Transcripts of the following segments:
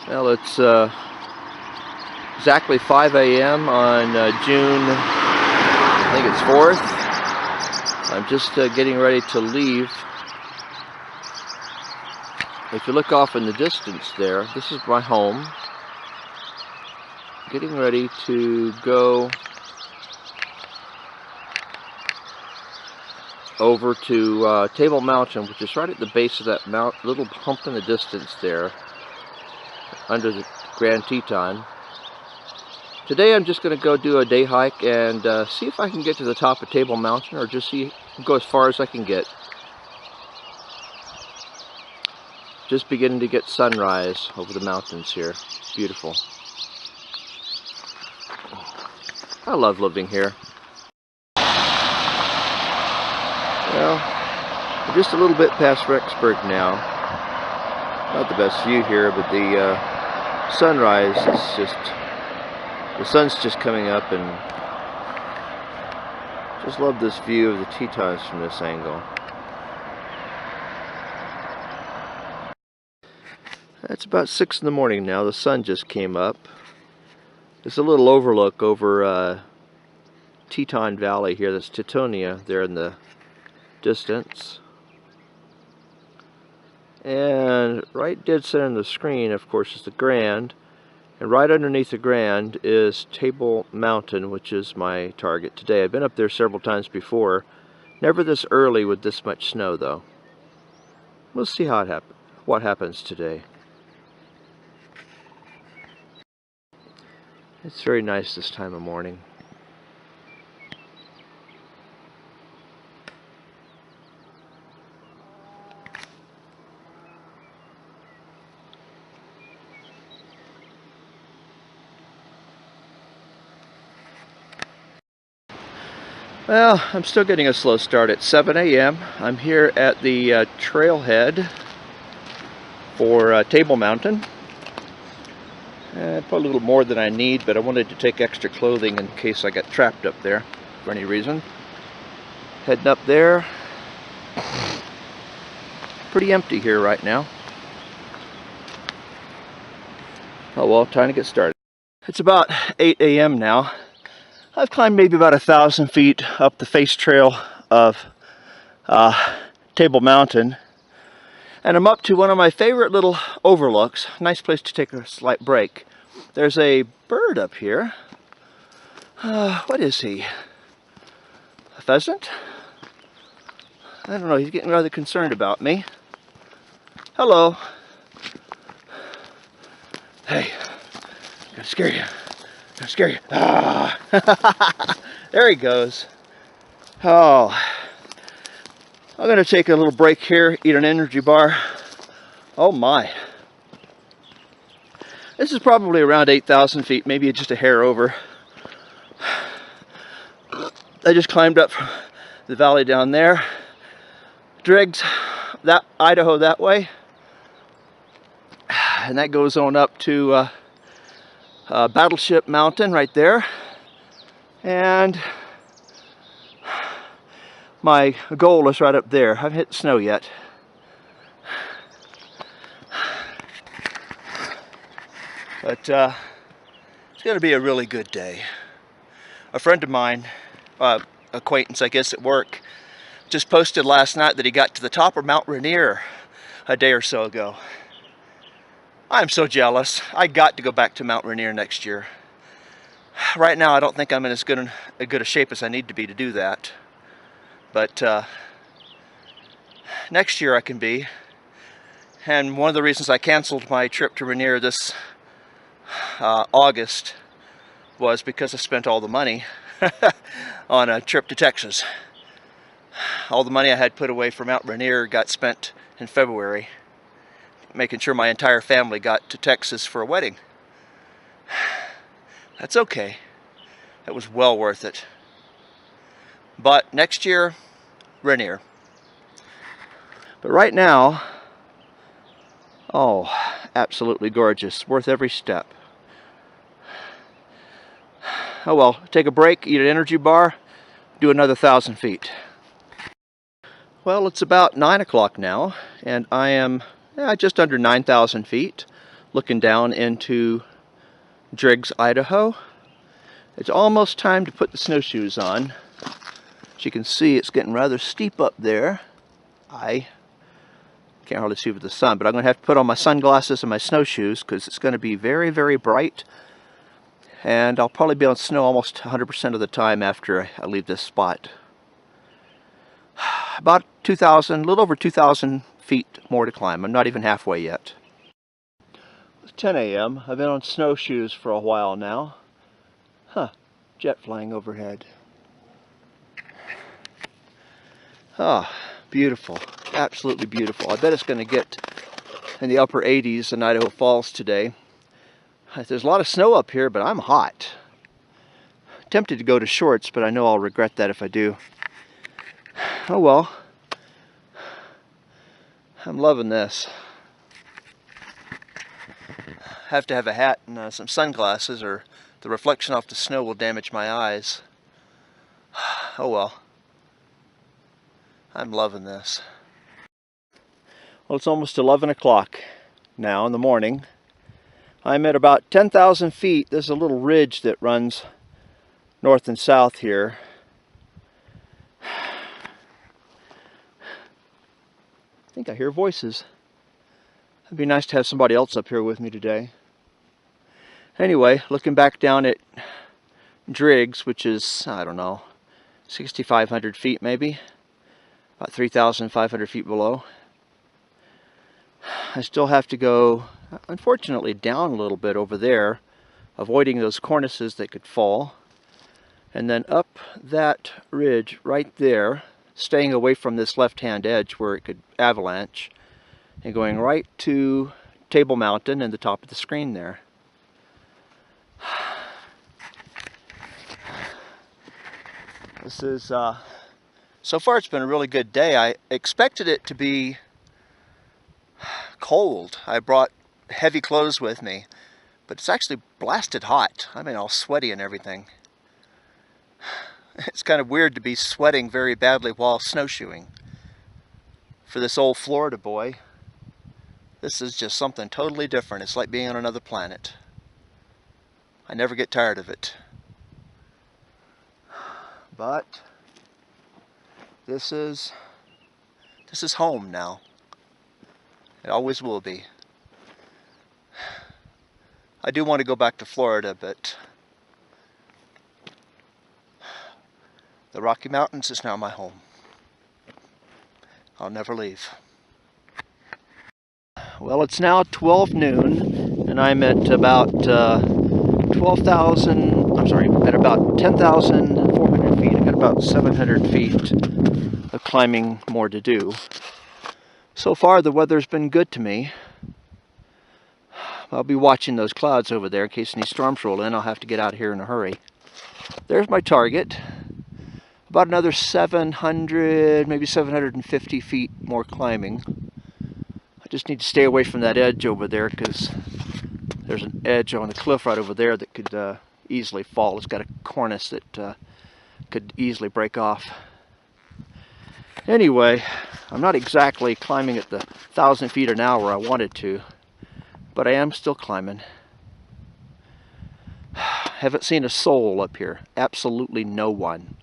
Well, it's exactly 5 a.m. on June, I think it's 4th. I'm just getting ready to leave. If you look off in the distance there, this is my home. Getting ready to go over to Table Mountain, which is right at the base of that little hump in the distance there, under the Grand Teton. Today I'm just going to go do a day hike and see if I can get to the top of Table Mountain, or just go as far as I can get. Just beginning to get sunrise over the mountains here. Beautiful. I love living here. Well, we're just a little bit past Rexburg now. Not the best view here, but the sunrise is just, the sun's just coming up, and just love this view of the Tetons from this angle. It's about 6 in the morning now. The sun just came up. There's a little overlook over Teton Valley here. That's Teutonia there in the distance. And right dead center on the screen, of course, is the Grand. And right underneath the Grand is Table Mountain, which is my target today. I've been up there several times before. Never this early with this much snow, though. We'll see what happens today. It's very nice this time of morning. Well, I'm still getting a slow start at 7 a.m. I'm here at the trailhead for Table Mountain. Probably a little more than I need, but I wanted to take extra clothing in case I got trapped up there for any reason. Heading up there. Pretty empty here right now. Oh well, time to get started. It's about 8 a.m. now. I've climbed maybe about 1,000 feet up the face trail of Table Mountain, and I'm up to one of my favorite little overlooks. Nice place to take a slight break. There's a bird up here. What is he? A pheasant? I don't know, he's getting rather concerned about me. Hello. Hey, gotta scare you. Gotta scare you. Ah! There he goes. Oh, I'm gonna take a little break here, eat an energy bar. Oh my. This is probably around 8,000 feet, maybe just a hair over. I just climbed up from the valley down there. Dragged that Idaho that way. And that goes on up to Battleship Mountain right there. And my goal is right up there. I haven't hit snow yet. But it's going to be a really good day. A friend of mine, acquaintance I guess at work, just posted last night that he got to the top of Mount Rainier a day or so ago. I'm so jealous. I got to go back to Mount Rainier next year. Right now I don't think I'm in as good a shape as I need to be to do that. But next year I can be. And one of the reasons I canceled my trip to Rainier this August was because I spent all the money on a trip to Texas. All the money I had put away for Mount Rainier got spent in February, making sure my entire family got to Texas for a wedding. That's okay. It was well worth it. But next year, Rainier. But right now, oh, absolutely gorgeous. Worth every step. Oh well, take a break, eat an energy bar, do another 1,000 feet. Well, it's about 9 o'clock now, and I am just under 9,000 feet. looking down into Driggs, Idaho. It's almost time to put the snowshoes on. As you can see, it's getting rather steep up there. I can't hardly see with the sun, but I'm going to have to put on my sunglasses and my snowshoes because it's going to be very, very bright. And I'll probably be on snow almost 100% of the time after I leave this spot. About 2,000, a little over 2,000 feet more to climb. I'm not even halfway yet. It's 10 a.m. I've been on snowshoes for a while now. Jet flying overhead. Beautiful. Absolutely beautiful. I bet it's going to get in the upper 80s in Idaho Falls today. There's a lot of snow up here, but I'm hot. Tempted to go to shorts, but I know I'll regret that if I do. Oh well. I'm loving this. Have to have a hat and some sunglasses, or the reflection off the snow will damage my eyes. Oh well. I'm loving this. Well, it's almost 11 o'clock now in the morning. I'm at about 10,000 feet. There's a little ridge that runs north and south here. I think I hear voices. It'd be nice to have somebody else up here with me today. Anyway, looking back down at Driggs, which is, I don't know, 6,500 feet maybe, about 3,500 feet below. I still have to go, unfortunately, down a little bit over there, avoiding those cornices that could fall, and then up that ridge right there, staying away from this left-hand edge where it could avalanche, and going right to Table Mountain and the top of the screen there. This is, so far it's been a really good day. I expected it to be cold. I brought heavy clothes with me, but it's actually blasted hot. I mean, all sweaty and everything. It's kind of weird to be sweating very badly while snowshoeing. For this old Florida boy, this is just something totally different. It's like being on another planet. I never get tired of it. But this is home now. It always will be. I do want to go back to Florida, but the Rocky Mountains is now my home. I'll never leave. Well, it's now 12 noon, and I'm at about 10,400 feet. I've got about 700 feet of climbing more to do. So far, the weather's been good to me. I'll be watching those clouds over there in case any storms roll in. I'll have to get out of here in a hurry. There's my target. About another 700, maybe 750 feet more climbing. I just need to stay away from that edge over there because there's an edge on the cliff right over there that could easily fall. It's got a cornice that could easily break off. Anyway, I'm not exactly climbing at the 1,000 feet an hour I wanted to, but I am still climbing. Haven't seen a soul up here. Absolutely no one.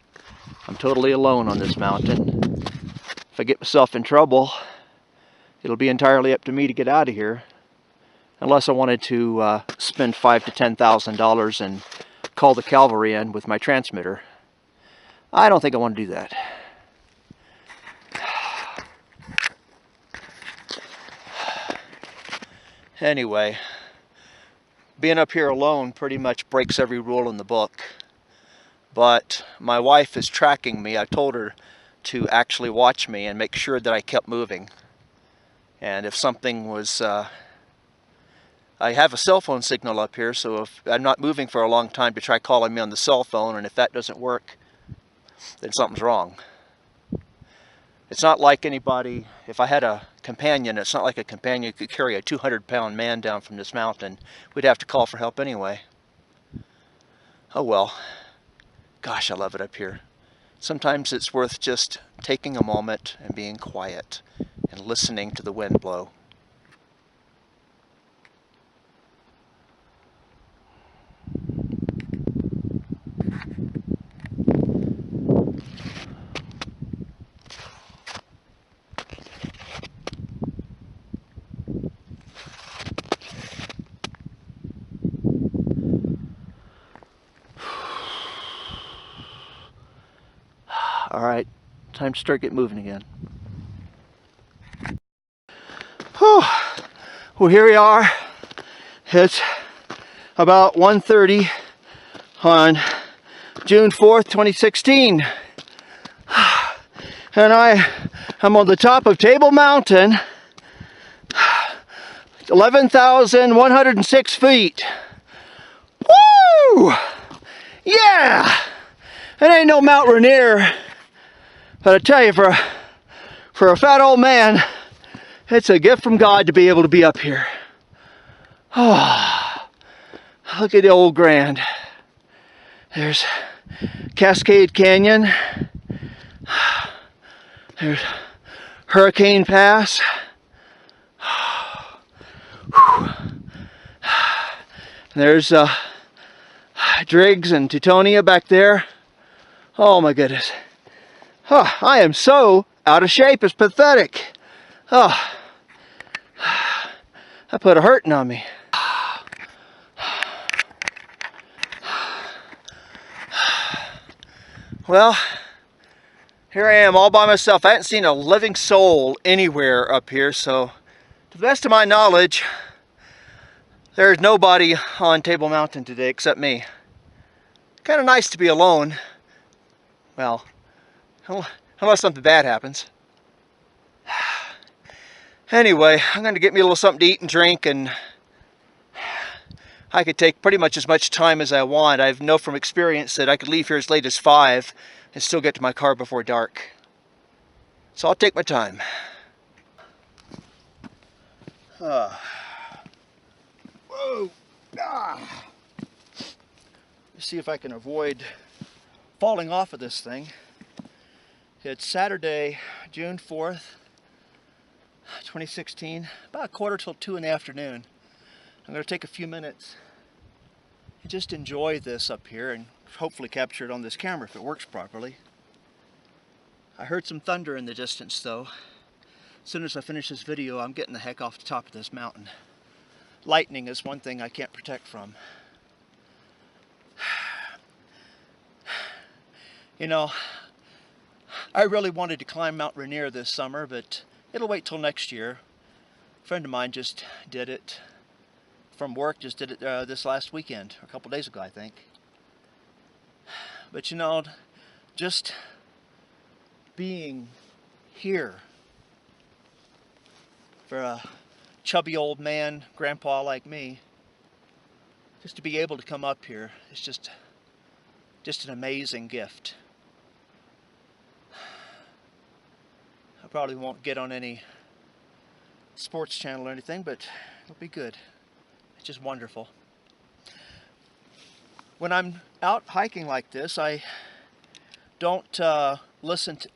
I'm totally alone on this mountain. If I get myself in trouble, it'll be entirely up to me to get out of here. Unless I wanted to spend $5,000 to $10,000 and call the cavalry in with my transmitter. I don't think I want to do that. Anyway, being up here alone pretty much breaks every rule in the book. But my wife is tracking me. I told her to actually watch me and make sure that I kept moving. And if something was... I have a cell phone signal up here, so if I'm not moving for a long time to try calling me on the cell phone, and if that doesn't work, then something's wrong. It's not like anybody, if I had a companion, it's not like a companion could carry a 200-pound man down from this mountain. We'd have to call for help anyway. Oh well. Gosh, I love it up here. Sometimes it's worth just taking a moment and being quiet and listening to the wind blow. Alright, time to start getting moving again. Whew. Well, here we are. It's about 1:30 on June 4th, 2016. And I'm on the top of Table Mountain, 11,106 feet. Woo! Yeah! It ain't no Mount Rainier, but I tell you, for a fat old man, it's a gift from God to be able to be up here. Oh, look at the old Grand. There's Cascade Canyon. There's Hurricane Pass. There's Driggs and Teutonia back there. Oh my goodness. Oh, I am so out of shape, it's pathetic. Oh, that put a hurting on me. Well, here I am all by myself. I haven't seen a living soul anywhere up here, so to the best of my knowledge, there's nobody on Table Mountain today except me. Kind of nice to be alone. Well, unless something bad happens. Anyway, I'm going to get me a little something to eat and drink, and I could take pretty much as much time as I want. I know from experience that I could leave here as late as 5 and still get to my car before dark. So I'll take my time. Whoa! Ah. Let's see if I can avoid falling off of this thing. It's Saturday, June 4th, 2016, about 1:45 in the afternoon. I'm going to take a few minutes and just enjoy this up here and hopefully capture it on this camera if it works properly. I heard some thunder in the distance though. As soon as I finish this video, I'm getting the heck off the top of this mountain. Lightning is one thing I can't protect from. You know, I really wanted to climb Mount Rainier this summer, but it'll wait till next year. A friend of mine just did it from work, just did it this last weekend, or a couple days ago I think. But you know, just being here for a chubby old man, grandpa like me, just to be able to come up here is just an amazing gift. I probably won't get on any sports channel or anything, but it'll be good. It's just wonderful. When I'm out hiking like this, I don't I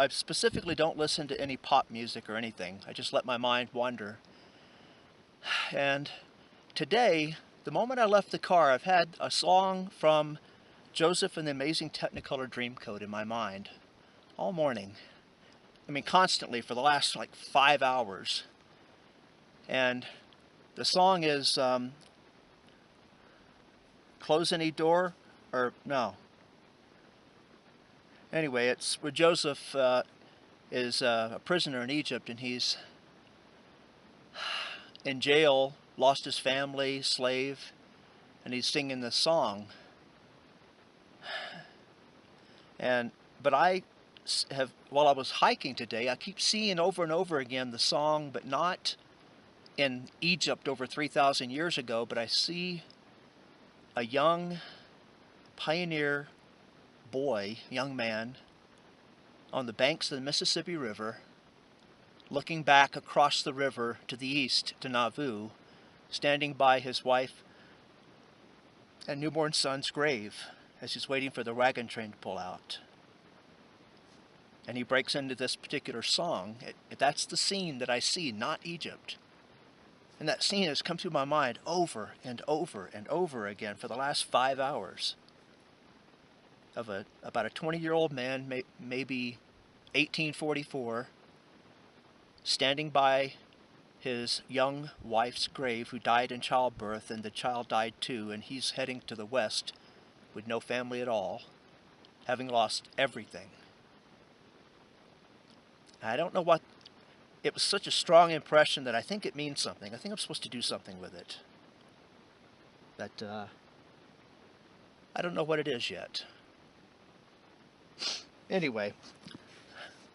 specifically don't listen to any pop music or anything. I just let my mind wander. And today, the moment I left the car, I've had a song from Joseph and the Amazing Technicolor Dreamcoat in my mind all morning. I mean, constantly for the last like 5 hours. And the song is Close Any Door, or no. Anyway, it's where Joseph is a prisoner in Egypt, and he's in jail, lost his family, slave, and he's singing this song. But while I was hiking today, I keep seeing over and over again the song, but not in Egypt over 3,000 years ago, but I see a young pioneer boy, young man, on the banks of the Mississippi River, looking back across the river to the east to Nauvoo, standing by his wife and newborn son's grave as he's waiting for the wagon train to pull out. And he breaks into this particular song. That's the scene that I see, not Egypt. And that scene has come through my mind over and over and over again for the last 5 hours. Of about a 20-year-old man, maybe 1844, standing by his young wife's grave who died in childbirth, and the child died too, and he's heading to the west with no family at all, having lost everything. I don't know what, it was such a strong impression that I think it means something. I think I'm supposed to do something with it. But I don't know what it is yet. Anyway,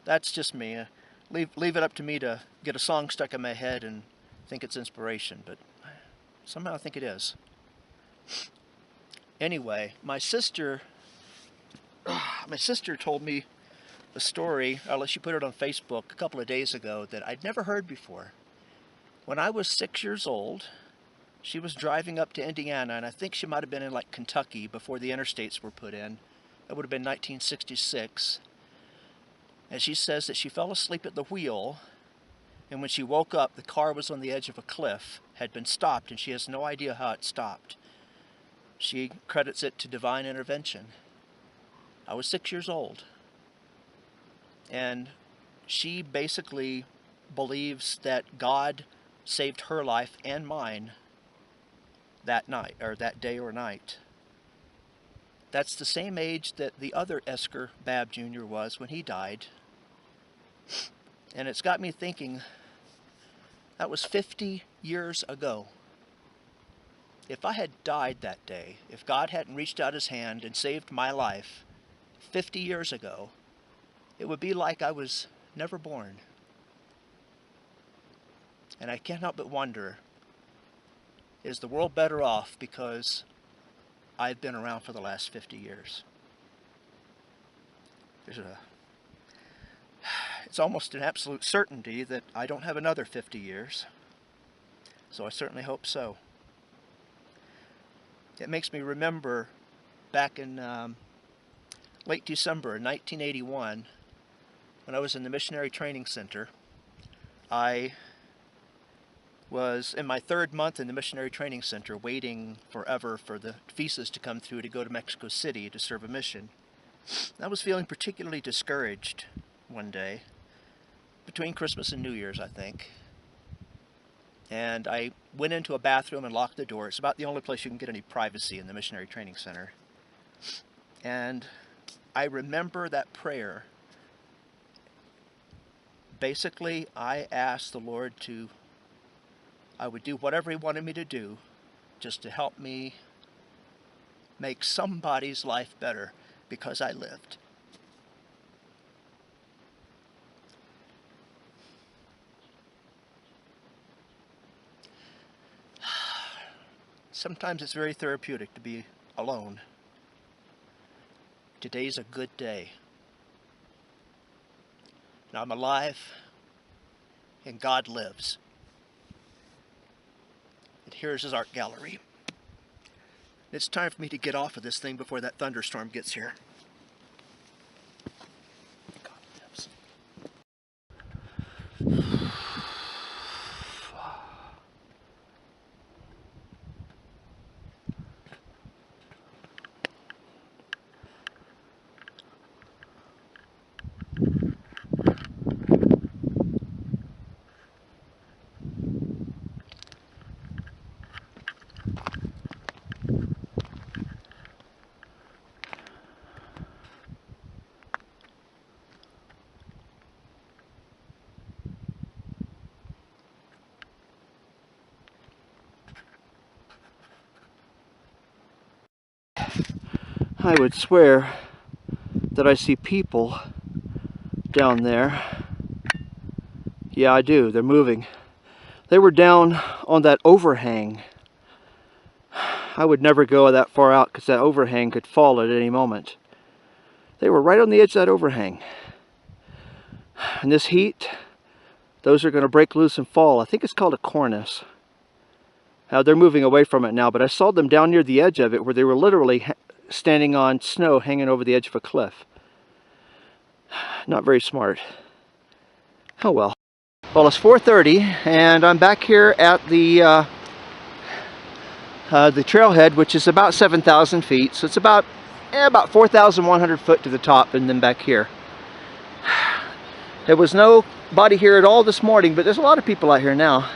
that's just me. Leave it up to me to get a song stuck in my head and think it's inspiration, but somehow I think it is. Anyway, my sister told me a story, she put it on Facebook a couple of days ago, that I'd never heard before. When I was 6 years old, she was driving up to Indiana, and I think she might have been in like Kentucky before the interstates were put in. That would have been 1966. And she says that she fell asleep at the wheel, and when she woke up, the car was on the edge of a cliff, had been stopped, and she has no idea how it stopped. She credits it to divine intervention. I was 6 years old. And she basically believes that God saved her life and mine that night, or that day or night. That's the same age that the other Esker, Babb Jr. was when he died. And it's got me thinking, that was 50 years ago. If I had died that day, if God hadn't reached out his hand and saved my life 50 years ago, it would be like I was never born. And I can't help but wonder, is the world better off because I've been around for the last 50 years? It's almost an absolute certainty that I don't have another 50 years. So I certainly hope so. It makes me remember back in late December 1981, when I was in the Missionary Training Center. I was in my 3rd month in the Missionary Training Center, waiting forever for the visas to come through to go to Mexico City to serve a mission. I was feeling particularly discouraged one day, between Christmas and New Year's, I think. And I went into a bathroom and locked the door. It's about the only place you can get any privacy in the Missionary Training Center. And I remember that prayer. Basically, I asked the Lord I would do whatever he wanted me to do just to help me make somebody's life better because I lived. Sometimes it's very therapeutic to be alone. Today's a good day. And I'm alive, and God lives. And here's his art gallery. It's time for me to get off of this thing before that thunderstorm gets here. God lives. I would swear that I see people down there. Yeah, I do. They're moving. They were down on that overhang. I would never go that far out because that overhang could fall at any moment. They were right on the edge of that overhang. And this heat, those are going to break loose and fall. I think it's called a cornice. They're moving away from it now, but I saw them down near the edge of it where they were literally standing on snow hanging over the edge of a cliff. Not very smart. Oh well. Well, it's 4:30 and I'm back here at the trailhead, which is about 7,000 feet. So it's about 4,100 foot to the top and then back here. There was nobody here at all this morning, but there's a lot of people out here now.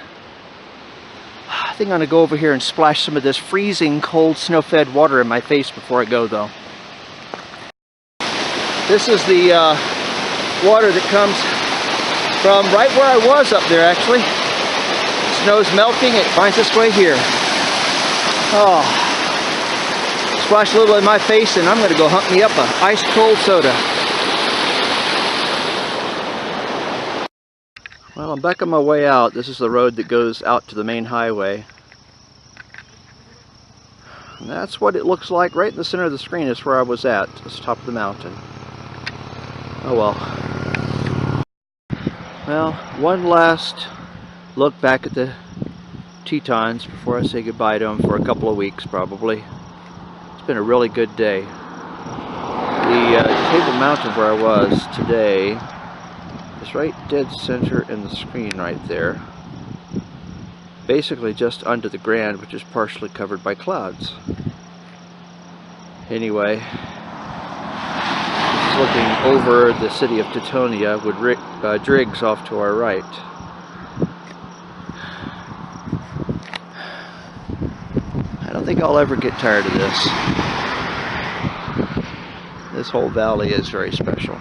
I think I'm going to go over here and splash some of this freezing cold snow-fed water in my face before I go, though. This is the water that comes from right where I was up there actually. Snow's melting, it finds its way here. Oh, splash a little in my face and I'm going to go hunt me up a ice cold soda. Well, I'm back on my way out. This is the road that goes out to the main highway. And that's what it looks like right in the center of the screen is where I was at the top of the mountain. Oh well. Well, one last look back at the Tetons before I say goodbye to them for a couple of weeks probably. It's been a really good day. The Table Mountain where I was today is right dead center in the screen right there. Basically just under the Grand, which is partially covered by clouds. Anyway, this is looking over the city of Teutonia with Driggs off to our right. I don't think I'll ever get tired of this. This whole valley is very special.